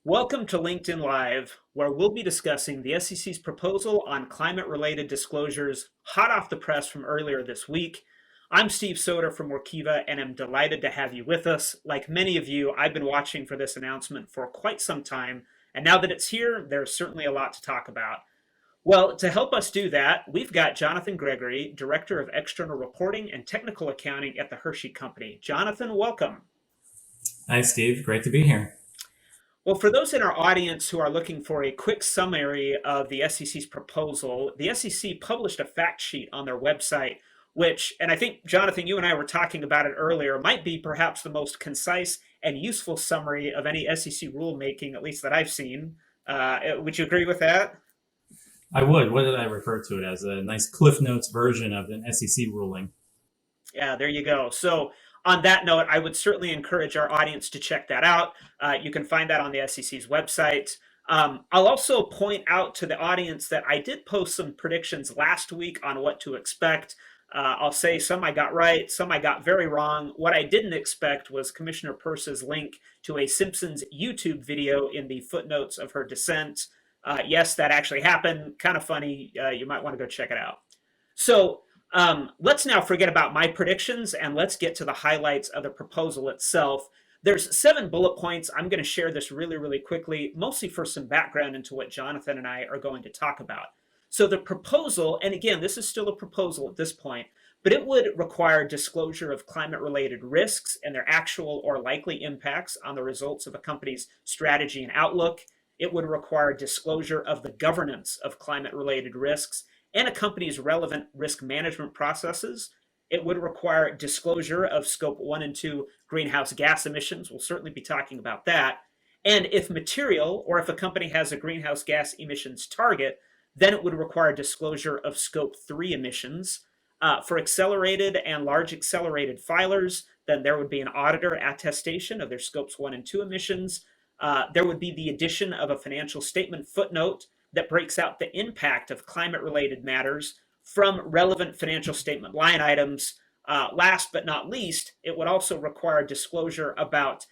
Welcome to LinkedIn Live, where we'll be discussing the SEC's proposal on climate-related disclosures, hot off the press from earlier this week. I'm Steve Soter from Workiva, and I'm delighted to have you with us. Like many of you, I've been watching for this announcement for quite some time, and now that it's here, there's certainly a lot to talk about. Well, to help us do that, we've got Jonathan Gregory, Director of External Reporting and Technical Accounting at the Hershey Company. Jonathan, welcome. Hi, Steve. Great to be here. Well, for those in our audience who are looking for a quick summary of the SEC's proposal, the SEC published a fact sheet on their website, which, and I think, Jonathan, you and I were talking about it earlier, might be perhaps the most concise and useful summary of any SEC rulemaking, at least that I've seen. Would you agree with that? I would. What did I refer to it as? A nice Cliff Notes version of an SEC ruling. Yeah, there you go. So, on that note, I would certainly encourage our audience to check that out. You can find that on the SEC's website. I'll also point out to the audience that I did post some predictions last week on what to expect. I'll say some I got right, some I got very wrong. What I didn't expect was Commissioner Peirce's link to a Simpsons YouTube video in the footnotes of her dissent. Yes, that actually happened. Kind of funny. You might want to go check it out. So, let's now forget about my predictions and let's get to the highlights of the proposal itself. There's 7 bullet points. I'm going to share this really, really quickly, mostly for some background into what Jonathan and I are going to talk about. So the proposal, and again, this is still a proposal at this point, but it would require disclosure of climate-related risks and their actual or likely impacts on the results of a company's strategy and outlook. It would require disclosure of the governance of climate-related risks and a company's relevant risk management processes. It would require disclosure of scope 1 and 2 greenhouse gas emissions. We'll certainly be talking about that. And if material, or if a company has a greenhouse gas emissions target, then it would require disclosure of scope 3 emissions. For accelerated and large accelerated filers, then there would be an auditor attestation of their scopes 1 and 2 emissions. There would be the addition of a financial statement footnote that breaks out the impact of climate related matters from relevant financial statement line items. Last but not least, it would also require disclosure about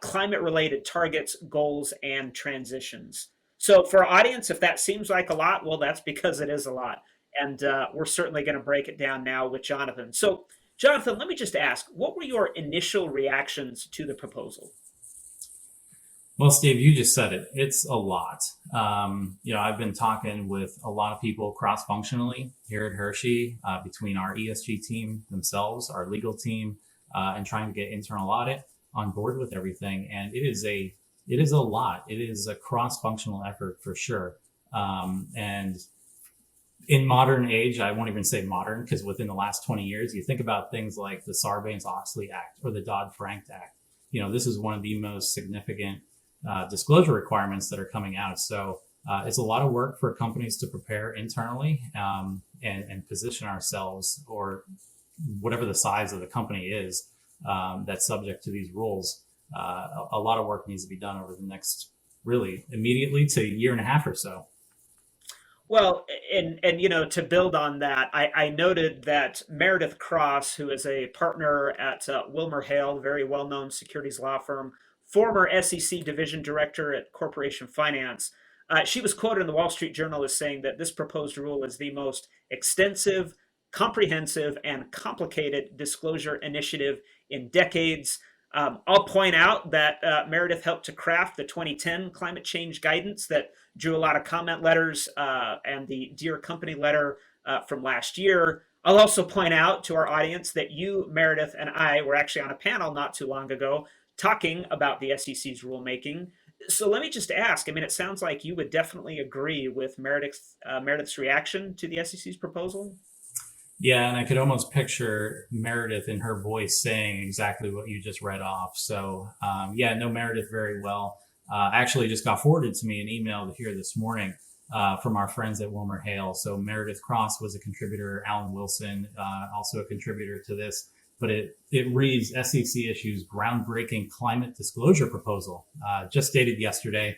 climate related targets, goals, and transitions. So, for our audience, if that seems like a lot, well, that's because it is a lot. And we're certainly going to break it down now with Jonathan. So, Jonathan, let me just ask, what were your initial reactions to the proposal? Well, Steve, you just said it. It's a lot. I've been talking with a lot of people cross-functionally here at Hershey between our ESG team themselves, our legal team, and trying to get internal audit on board with everything. And it is a lot. It is a cross-functional effort for sure. And in modern age, I won't even say modern because within the last 20 years, you think about things like the Sarbanes-Oxley Act or the Dodd-Frank Act. This is one of the most significant disclosure requirements that are coming out. So it's a lot of work for companies to prepare internally and position ourselves, or whatever the size of the company is that's subject to these rules. A lot of work needs to be done over the next, really immediately to a year and a half or so. Well, and to build on that, I noted that Meredith Cross, who is a partner at Wilmer Hale, very well-known securities law firm, former SEC division director at Corporation Finance, she was quoted in the Wall Street Journal as saying that this proposed rule is the most extensive, comprehensive, and complicated disclosure initiative in decades. I'll point out that Meredith helped to craft the 2010 climate change guidance that drew a lot of comment letters and the Dear Company letter from last year. I'll also point out to our audience that you, Meredith, and I were actually on a panel not too long ago talking about the SEC's rulemaking. So let me just ask, I mean, it sounds like you would definitely agree with Meredith's reaction to the SEC's proposal. Yeah, and I could almost picture Meredith in her voice saying exactly what you just read off. So, yeah, I know Meredith very well. Actually, just got forwarded to me an email here this morning from our friends at Wilmer Hale. So, Meredith Cross was a contributor, Alan Wilson, also a contributor to this. But it reads SEC issues groundbreaking climate disclosure proposal, just dated yesterday.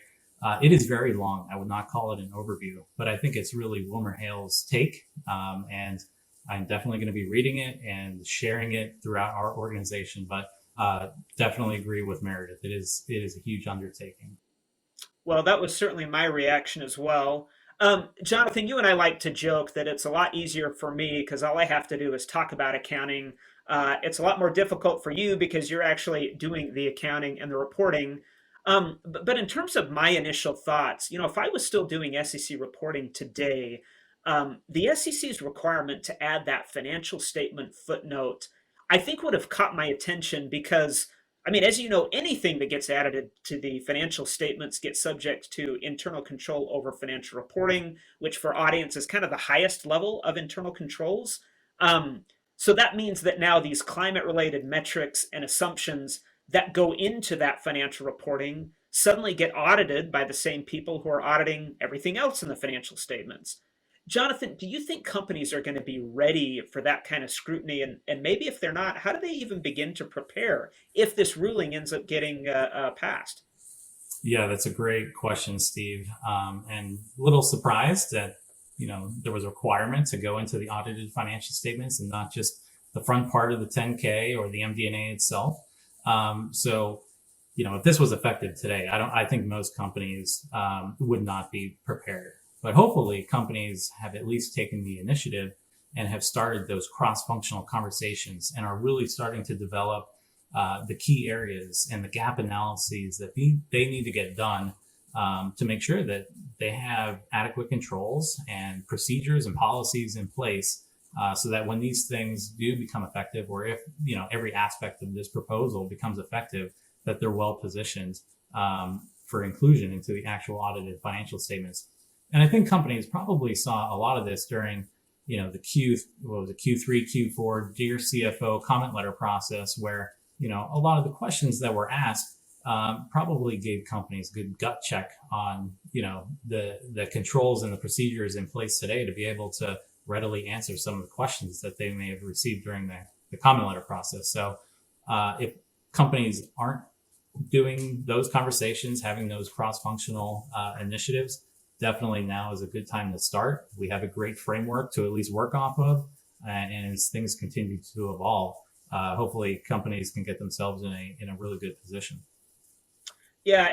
It is very long. I would not call it an overview, but I think it's really Wilmer Hale's take. And I'm definitely going to be reading it and sharing it throughout our organization, but definitely agree with Meredith. It is a huge undertaking. Well, that was certainly my reaction as well. Jonathan, you and I like to joke that it's a lot easier for me because all I have to do is talk about accounting. It's a lot more difficult for you because you're actually doing the accounting and the reporting. But in terms of my initial thoughts, if I was still doing SEC reporting today, the SEC's requirement to add that financial statement footnote, I think would have caught my attention because I mean, as you know, anything that gets added to the financial statements gets subject to internal control over financial reporting, which for audience is kind of the highest level of internal controls. Um, so that means that now these climate related metrics and assumptions that go into that financial reporting suddenly get audited by the same people who are auditing everything else in the financial statements. Jonathan, do you think companies are going to be ready for that kind of scrutiny? And maybe if they're not, how do they even begin to prepare if this ruling ends up getting passed? Yeah, that's a great question, Steve. And a little surprised that there was a requirement to go into the audited financial statements and not just the front part of the 10K or the MD&A itself. So, if this was effective today, I think most companies would not be prepared. But hopefully, companies have at least taken the initiative and have started those cross-functional conversations and are really starting to develop the key areas and the gap analyses that they need to get done to make sure that they have adequate controls and procedures and policies in place so that when these things do become effective, or if every aspect of this proposal becomes effective, that they're well positioned for inclusion into the actual audited financial statements. And I think companies probably saw a lot of this during the Q3, Q4 Dear CFO comment letter process, where a lot of the questions that were asked probably gave companies a good gut check on the controls and the procedures in place today to be able to readily answer some of the questions that they may have received during the comment letter process. So if companies aren't doing those conversations, having those cross-functional initiatives, definitely now is a good time to start. We have a great framework to at least work off of, and as things continue to evolve, hopefully companies can get themselves in a really good position. Yeah,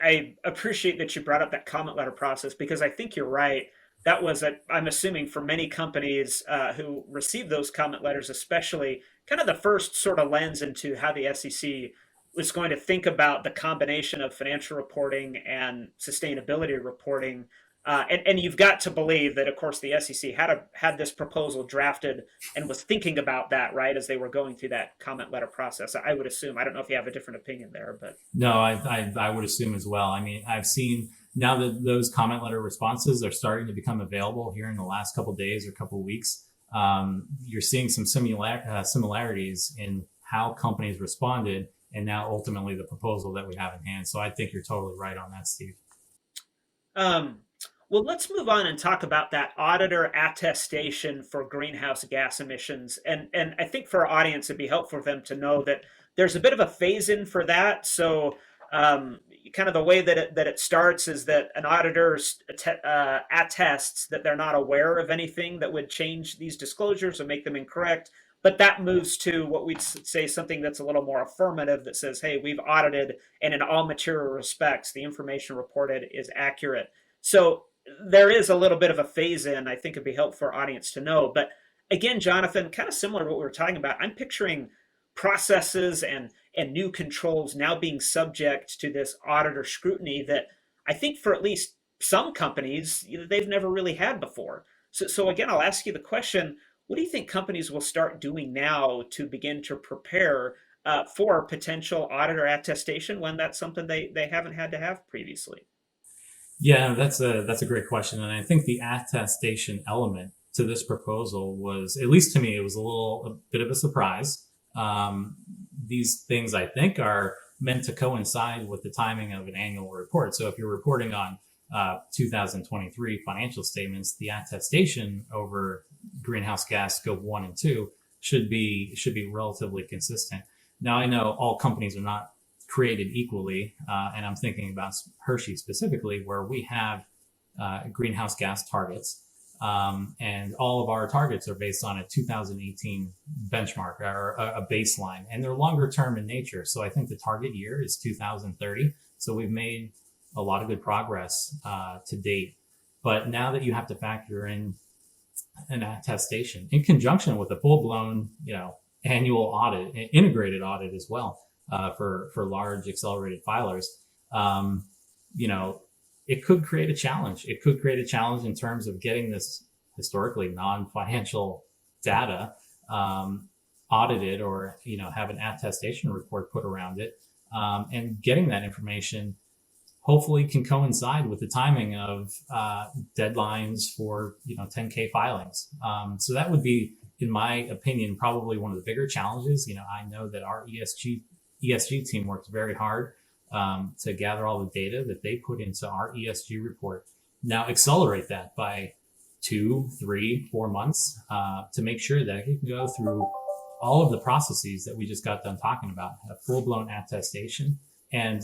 I appreciate that you brought up that comment letter process because I think you're right. That was, I'm assuming, for many companies who received those comment letters, especially kind of the first sort of lens into how the SEC was going to think about the combination of financial reporting and sustainability reporting. And you've got to believe that, of course, the SEC had this proposal drafted and was thinking about that, right, as they were going through that comment letter process. I would assume. I don't know if you have a different opinion there, but No, I would assume as well. I mean, I've seen now that those comment letter responses are starting to become available here in the last couple of days or couple of weeks. You're seeing some similarities in how companies responded, and now ultimately the proposal that we have in hand. So I think you're totally right on that, Steve. um, well, let's move on and talk about that auditor attestation for greenhouse gas emissions. And I think for our audience, it'd be helpful for them to know that there's a bit of a phase in for that. So, kind of the way that it starts is that an auditor attests that they're not aware of anything that would change these disclosures or make them incorrect. But that moves to what we'd say something that's a little more affirmative that says, hey, we've audited, and in all material respects, the information reported is accurate. So there is a little bit of a phase in. I think it'd be helpful for our audience to know. But again, Jonathan, kind of similar to what we were talking about, I'm picturing processes and new controls now being subject to this auditor scrutiny that I think for at least some companies they've never really had before. So again, I'll ask you the question: what do you think companies will start doing now to begin to prepare for potential auditor attestation when that's something they haven't had to have previously? Yeah, that's a great question, and I think the attestation element to this proposal was, at least to me, it was a bit of a surprise. These things, I think, are meant to coincide with the timing of an annual report. So if you're reporting on 2023 financial statements, the attestation over greenhouse gas scope 1 and 2 should be relatively consistent. Now, I know all companies are not created equally, and I'm thinking about Hershey specifically, where we have greenhouse gas targets, and all of our targets are based on a 2018 benchmark or a baseline, and they're longer term in nature. So I think the target year is 2030. So we've made a lot of good progress to date. But now that you have to factor in an attestation in conjunction with a full blown, annual audit, integrated audit as well, for large accelerated filers, um, you know, it could create a challenge. It could create a challenge in terms of getting this historically non-financial data audited, or have an attestation report put around it, and getting that information hopefully can coincide with the timing of deadlines for 10K filings. So that would be, in my opinion, probably one of the bigger challenges. I know that our ESG team works very hard to gather all the data that they put into our ESG report. Now accelerate that by 2, 3, 4 months to make sure that it can go through all of the processes that we just got done talking about, a full-blown attestation. And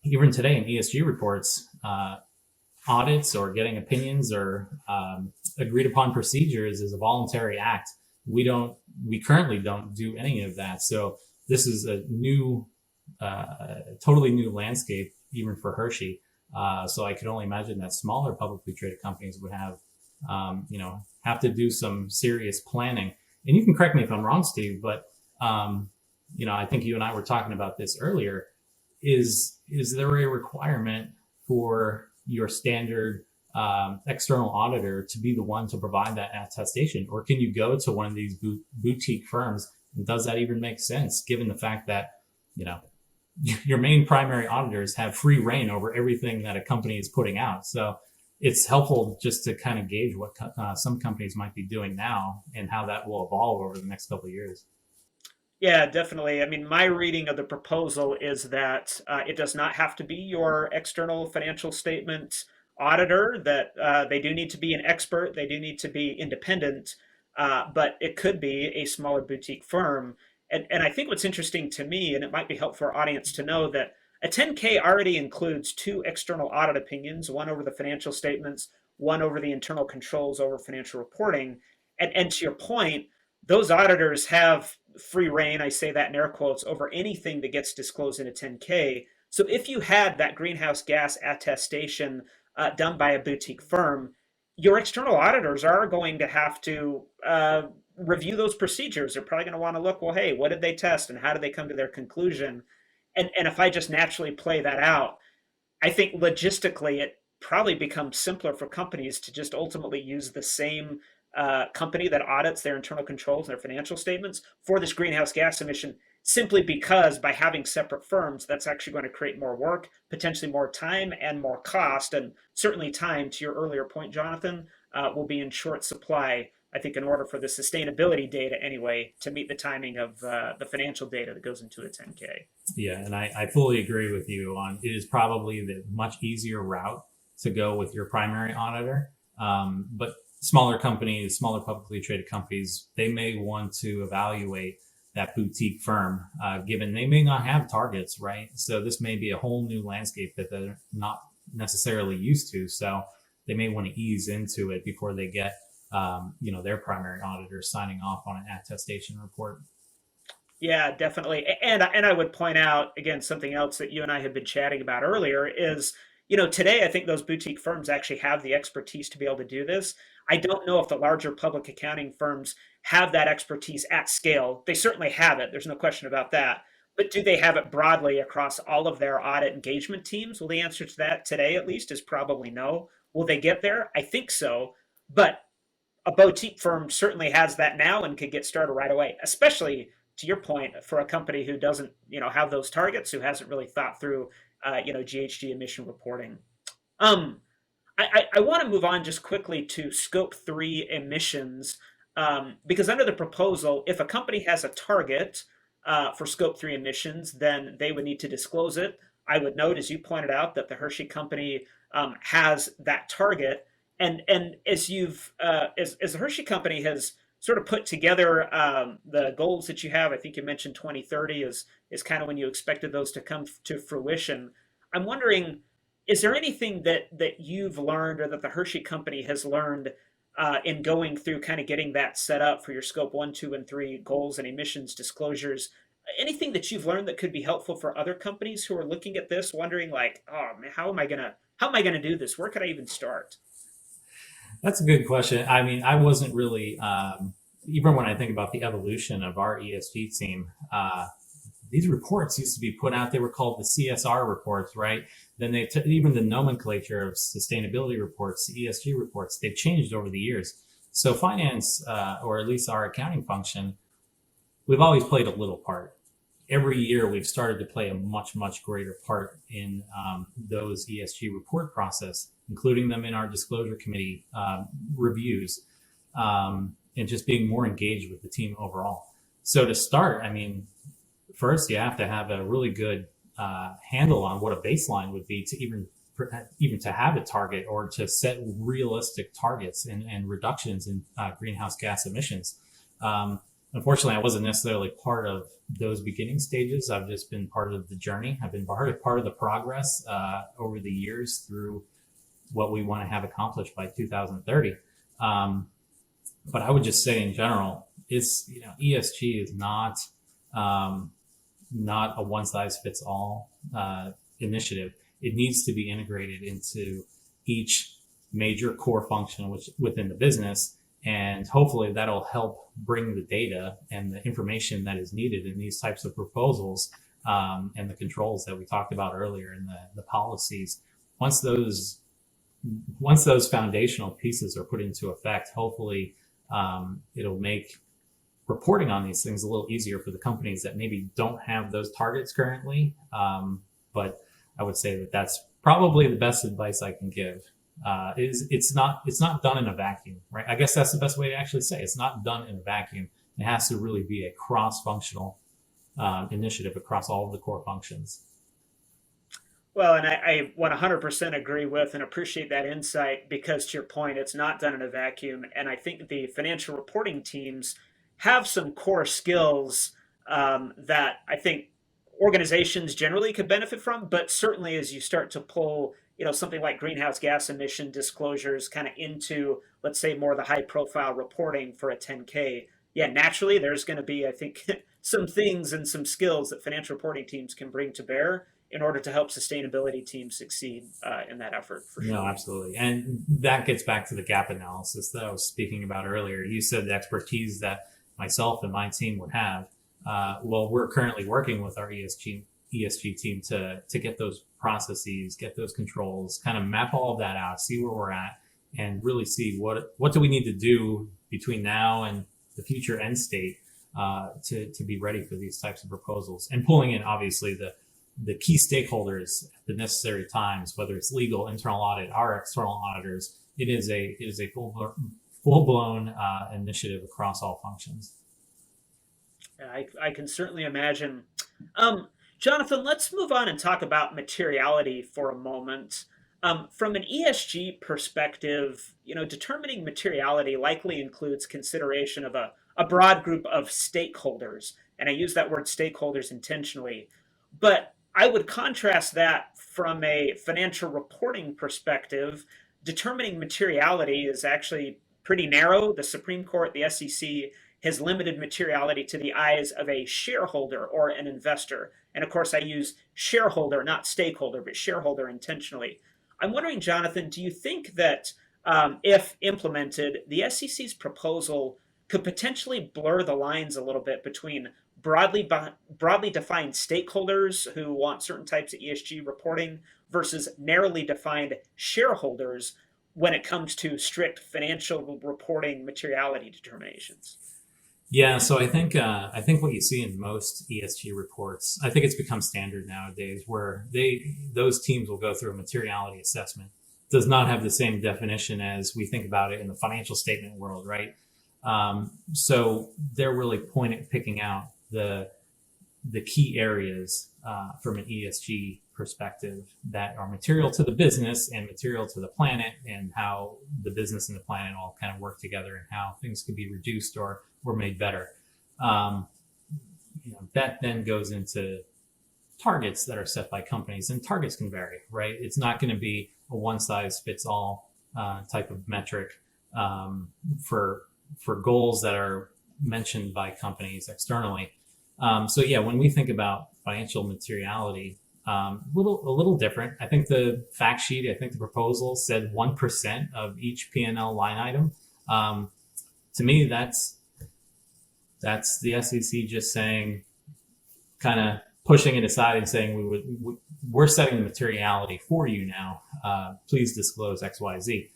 even today in ESG reports, audits or getting opinions or agreed upon procedures is a voluntary act. We currently don't do any of that. So this is a new, totally new landscape, even for Hershey. So I could only imagine that smaller publicly traded companies would have to do some serious planning. And you can correct me if I'm wrong, Steve, but I think you and I were talking about this earlier. Is there a requirement for your standard external auditor to be the one to provide that attestation, or can you go to one of these boutique firms? And does that even make sense, given the fact that your main primary auditors have free reign over everything that a company is putting out? So it's helpful just to kind of gauge what some companies might be doing now and how that will evolve over the next couple of years. Yeah, definitely. I mean, my reading of the proposal is that it does not have to be your external financial statement auditor, that they do need to be an expert, they do need to be independent, but it could be a smaller boutique firm. And I think what's interesting to me, and it might be helpful for our audience to know, that a 10K already includes 2 external audit opinions, one over the financial statements, one over the internal controls over financial reporting. And to your point, those auditors have free reign, I say that in air quotes, over anything that gets disclosed in a 10K. So if you had that greenhouse gas attestation done by a boutique firm, your external auditors are going to have to review those procedures. They're probably going to want to look, well, hey, what did they test and how did they come to their conclusion? And if I just naturally play that out, I think logistically it probably becomes simpler for companies to just ultimately use the same company that audits their internal controls and their financial statements for this greenhouse gas emission, simply because by having separate firms, that's actually going to create more work, potentially more time and more cost. And certainly time, to your earlier point, Jonathan, will be in short supply, I think, in order for the sustainability data anyway to meet the timing of the financial data that goes into a 10K. Yeah, and I fully agree with you on it is probably the much easier route to go with your primary auditor. But smaller companies, smaller publicly traded companies, they may want to evaluate that boutique firm, given they may not have targets, right? So this may be a whole new landscape that they're not necessarily used to. So they may want to ease into it before they get, their primary auditor signing off on an attestation report. Yeah, definitely. And I would point out again something else that you and I have been chatting about earlier is, today I think those boutique firms actually have the expertise to be able to do this. I don't know if the larger public accounting firms have that expertise at scale. They certainly have it. There's no question about that. But do they have it broadly across all of their audit engagement teams? Well, the answer to that today, at least, is probably no. Will they get there? I think so. But a boutique firm certainly has that now and could get started right away, especially to your point, for a company who doesn't, have those targets, who hasn't really thought through, GHG emission reporting. Um, I want to move on just quickly to scope 3 emissions, because under the proposal, if a company has a target for scope 3 emissions, then they would need to disclose it. I would note, as you pointed out, that the Hershey company has that target. And as the Hershey company has sort of put together the goals that you have, I think you mentioned 2030 is kind of when you expected those to come to fruition. I'm wondering, is there anything that you've learned or that the Hershey company has learned in going through kind of getting that set up for your scope 1, 2, and 3 goals and emissions disclosures? anything that you've learned that could be helpful for other companies who are looking at this, wondering like, oh man, how am I gonna do this? Where could I even start? That's a good question. I mean, I wasn't really, even when I think about the evolution of our ESG team, these reports used to be put out. They were called the CSR reports, right? Then they took even the nomenclature of sustainability reports, the ESG reports, they've changed over the years. So finance, or at least our accounting function, we've always played a little part. Every year we've started to play a much, much greater part in those ESG report process, including them in our disclosure committee reviews, and just being more engaged with the team overall. So to start, I mean, first you have to have a really good handle on what a baseline would be to even to have a target or to set realistic targets and reductions in greenhouse gas emissions. Unfortunately, I wasn't necessarily part of those beginning stages. I've just been part of the journey. I've been part of the progress over the years through what we want to have accomplished by 2030. But I would just say in general, it's, ESG is not a one size fits all initiative. It needs to be integrated into each major core function within the business. And hopefully that'll help bring the data and the information that is needed in these types of proposals, and the controls that we talked about earlier and the policies. Once those foundational pieces are put into effect, hopefully it'll make reporting on these things a little easier for the companies that maybe don't have those targets currently. But I would say that that's probably the best advice I can give. It's not done in a vacuum, right? I guess that's the best way to actually say it. It's not done in a vacuum. It has to really be a cross-functional initiative across all of the core functions. Well, and I 100% agree with and appreciate that insight because, to your point, it's not done in a vacuum. And I think the financial reporting teams have some core skills that I think organizations generally could benefit from. But certainly, as you start to pull, something like greenhouse gas emission disclosures kind of into, let's say, more the high profile reporting for a 10K, yeah, naturally, there's going to be, I think, some things and some skills that financial reporting teams can bring to bear in order to help sustainability teams succeed in that effort, for sure. No, absolutely. And that gets back to the gap analysis that I was speaking about earlier. You said the expertise that myself and my team would have. Well, we're currently working with our ESG team to get those processes, get those controls, kind of map all of that out, see where we're at, and really see what do we need to do between now and the future end state to be ready for these types of proposals, and pulling in obviously the key stakeholders at the necessary times, whether it's legal, internal audit, our external auditors. It is a full blown initiative across all functions. I can certainly imagine. Jonathan, let's move on and talk about materiality for a moment. From an ESG perspective, determining materiality likely includes consideration of a broad group of stakeholders. And I use that word stakeholders intentionally. But I would contrast that from a financial reporting perspective. Determining materiality is actually pretty narrow. The Supreme Court, the SEC, has limited materiality to the eyes of a shareholder or an investor. And of course, I use shareholder, not stakeholder, but shareholder intentionally. I'm wondering, Jonathan, do you think that if implemented, the SEC's proposal could potentially blur the lines a little bit between broadly defined stakeholders who want certain types of ESG reporting versus narrowly defined shareholders when it comes to strict financial reporting materiality determinations? Yeah, so I think what you see in most ESG reports, I think it's become standard nowadays, where those teams will go through a materiality assessment. Does not have the same definition as we think about it in the financial statement world, right? So they're really picking out the key areas from an ESG perspective that are material to the business and material to the planet, and how the business and the planet all kind of work together, and how things could be reduced or made better. That then goes into targets that are set by companies, and targets can vary, right? It's not going to be a one size fits all type of metric for goals that are mentioned by companies externally. So yeah, when we think about financial materiality, a little different. I think the fact sheet, I think the proposal said 1% of each P&L line item. Um, to me, that's the SEC just saying, kind of pushing it aside and saying we're setting the materiality for you now. Please disclose X, Y, Z.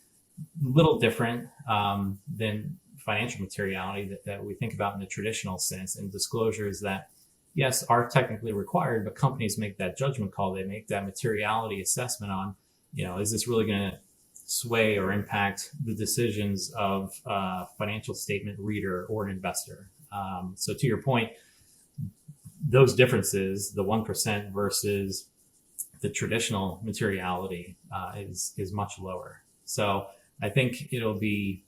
Little different than financial materiality that we think about in the traditional sense, and disclosures that yes are technically required, but companies make that judgment call. They make that materiality assessment on, is this really going to sway or impact the decisions of a financial statement reader or an investor. So to your point, those differences, the 1% versus the traditional materiality, is much lower. So I think it'll be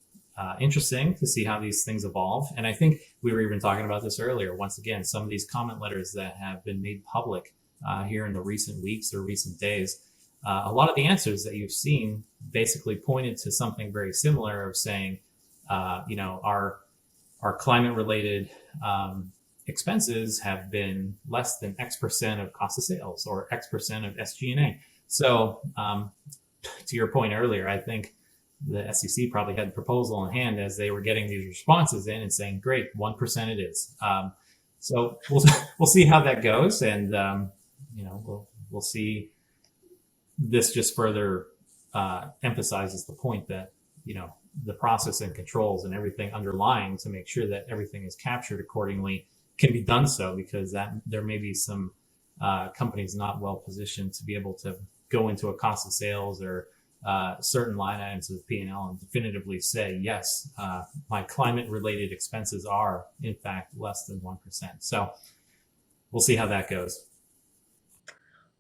interesting to see how these things evolve. And I think we were even talking about this earlier. Once again, some of these comment letters that have been made public here in the recent weeks or recent days, a lot of the answers that you've seen basically pointed to something very similar of saying, our climate related expenses have been less than X% of cost of sales or X% of SG&A. So to your point earlier, I think the SEC probably had the proposal in hand as they were getting these responses in and saying, great, 1% it is. So we'll see how that goes. And, we'll see. This just further emphasizes the point that, the process and controls and everything underlying to make sure that everything is captured accordingly can be done so, because that there may be some companies not well positioned to be able to go into a cost of sales or certain line items of the P&L and definitively say, yes, my climate related expenses are in fact less than 1%. So we'll see how that goes.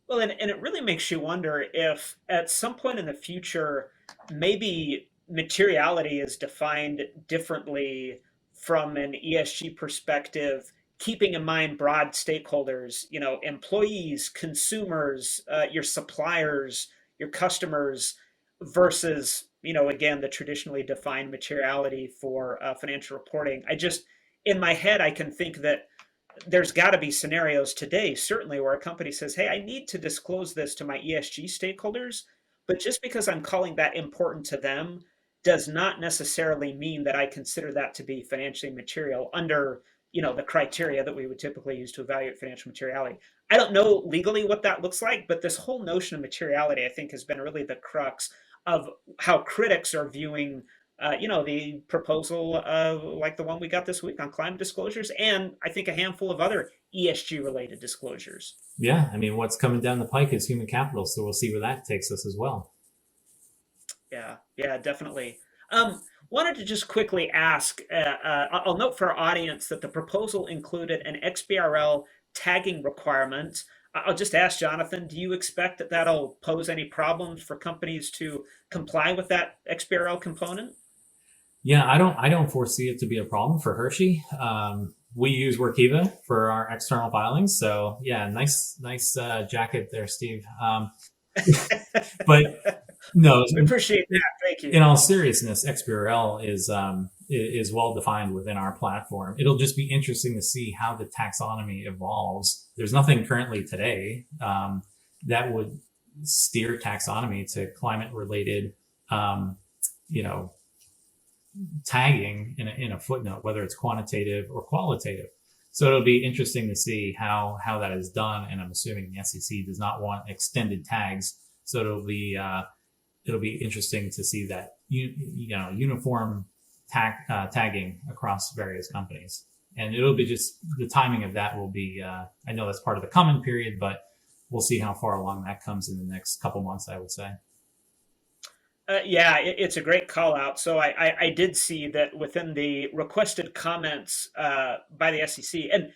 Well, and it really makes you wonder if at some point in the future, maybe materiality is defined differently from an ESG perspective, keeping in mind broad stakeholders, employees, consumers, your suppliers, your customers, versus, again, the traditionally defined materiality for financial reporting. In my head, I can think that there's got to be scenarios today, certainly, where a company says, hey, I need to disclose this to my ESG stakeholders, but just because I'm calling that important to them does not necessarily mean that I consider that to be financially material under, the criteria that we would typically use to evaluate financial materiality. I don't know legally what that looks like, but this whole notion of materiality, I think, has been really the crux of how critics are viewing the proposal like the one we got this week on climate disclosures, and I think a handful of other ESG related disclosures. Yeah, I mean, what's coming down the pike is human capital, so we'll see where that takes us as well. Yeah, definitely. Wanted to just quickly ask, I'll note for our audience that the proposal included an XBRL tagging requirement. I'll just ask Jonathan, do you expect that that'll pose any problems for companies to comply with that XBRL component? Yeah, I don't foresee it to be a problem for Hershey. We use Workiva for our external filings, so yeah, nice jacket there, Steve. But no, I appreciate that. Thank you. in all seriousness, XBRL is well defined within our platform. It'll just be interesting to see how the taxonomy evolves. There's nothing currently today that would steer taxonomy to climate related, tagging in a footnote, whether it's quantitative or qualitative. So it'll be interesting to see how that is done. And I'm assuming the SEC does not want extended tags. So it'll be interesting to see that uniform tagging across various companies. And it'll be just the timing of that will be, I know that's part of the comment period, but we'll see how far along that comes in the next couple months, I would say. It's a great call out. So I did see that within the requested comments by the SEC, and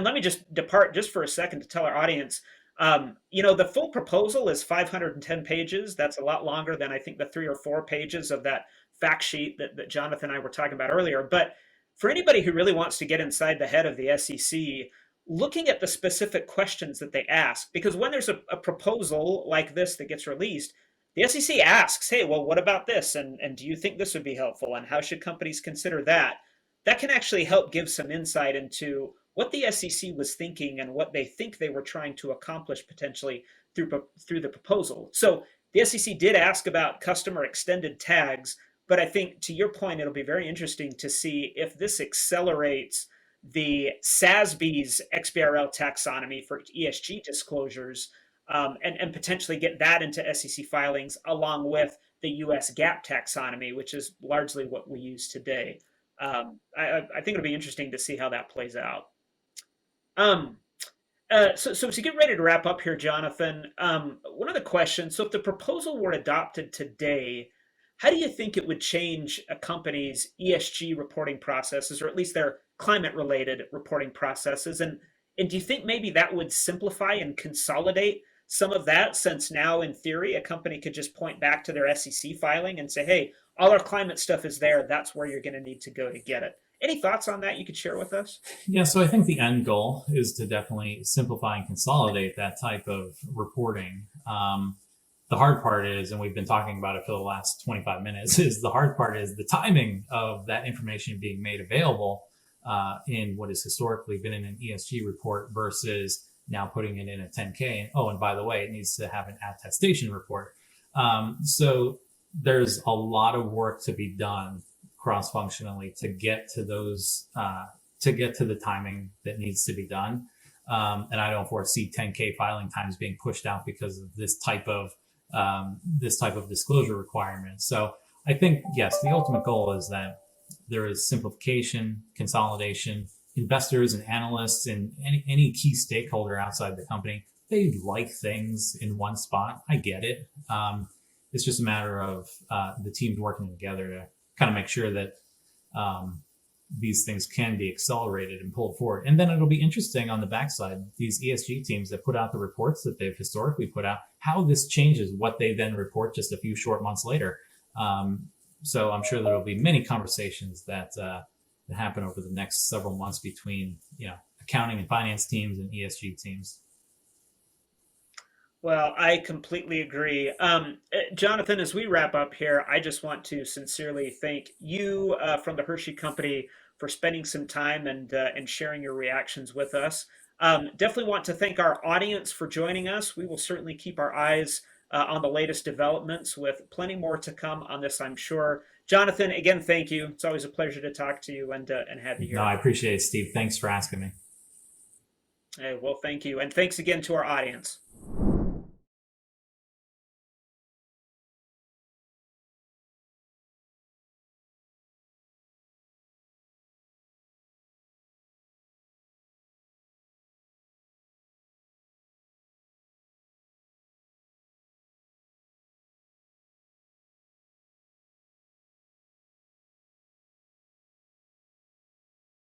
let me just depart just for a second to tell our audience, the full proposal is 510 pages. That's a lot longer than I think the 3 or 4 pages of that fact sheet that Jonathan and I were talking about earlier. But for anybody who really wants to get inside the head of the SEC, looking at the specific questions that they ask, because when there's a proposal like this that gets released, the SEC asks, hey, well, what about this? And do you think this would be helpful? And how should companies consider that? That can actually help give some insight into what the SEC was thinking and what they think they were trying to accomplish potentially through the proposal. So the SEC did ask about customer extended tags, but I think to your point, it'll be very interesting to see if this accelerates the SASB's XBRL taxonomy for ESG disclosures, and potentially get that into SEC filings along with the US GAAP taxonomy, which is largely what we use today. I think it'll be interesting to see how that plays out. Um, so to get ready to wrap up here, Jonathan, one of the questions, so if the proposal were adopted today, how do you think it would change a company's ESG reporting processes, or at least their climate-related reporting processes? And do you think maybe that would simplify and consolidate some of that, since now, in theory, a company could just point back to their SEC filing and say, hey, all our climate stuff is there. That's where you're going to need to go to get it. Any thoughts on that you could share with us? Yeah, so I think the end goal is to definitely simplify and consolidate that type of reporting. The hard part is, and we've been talking about it for the last 25 minutes, is the hard part is the timing of that information being made available in what has historically been in an ESG report versus now putting it in a 10K. And, oh, and by the way, it needs to have an attestation report. So there's a lot of work to be done cross-functionally to get to those, to get to the timing that needs to be done. And I don't foresee 10K filing times being pushed out because of this type of disclosure requirement. So I think, yes, the ultimate goal is that there is simplification, consolidation. Investors and analysts and any key stakeholder outside the company, they like things in one spot. I get it. It's just a matter of the teams working together to kind of make sure that these things can be accelerated and pulled forward. And then it'll be interesting on the backside, these ESG teams that put out the reports that they've historically put out, how this changes what they then report just a few short months later. So I'm sure there'll be many conversations that happen over the next several months between, accounting and finance teams and ESG teams. Well, I completely agree. Jonathan, as we wrap up here, I just want to sincerely thank you from the Hershey Company for spending some time and sharing your reactions with us. Definitely want to thank our audience for joining us. We will certainly keep our eyes on the latest developments, with plenty more to come on this, I'm sure. Jonathan, again, thank you. It's always a pleasure to talk to you and have you here. No, I appreciate it, Steve. Thanks for asking me. Hey, well, thank you. And thanks again to our audience.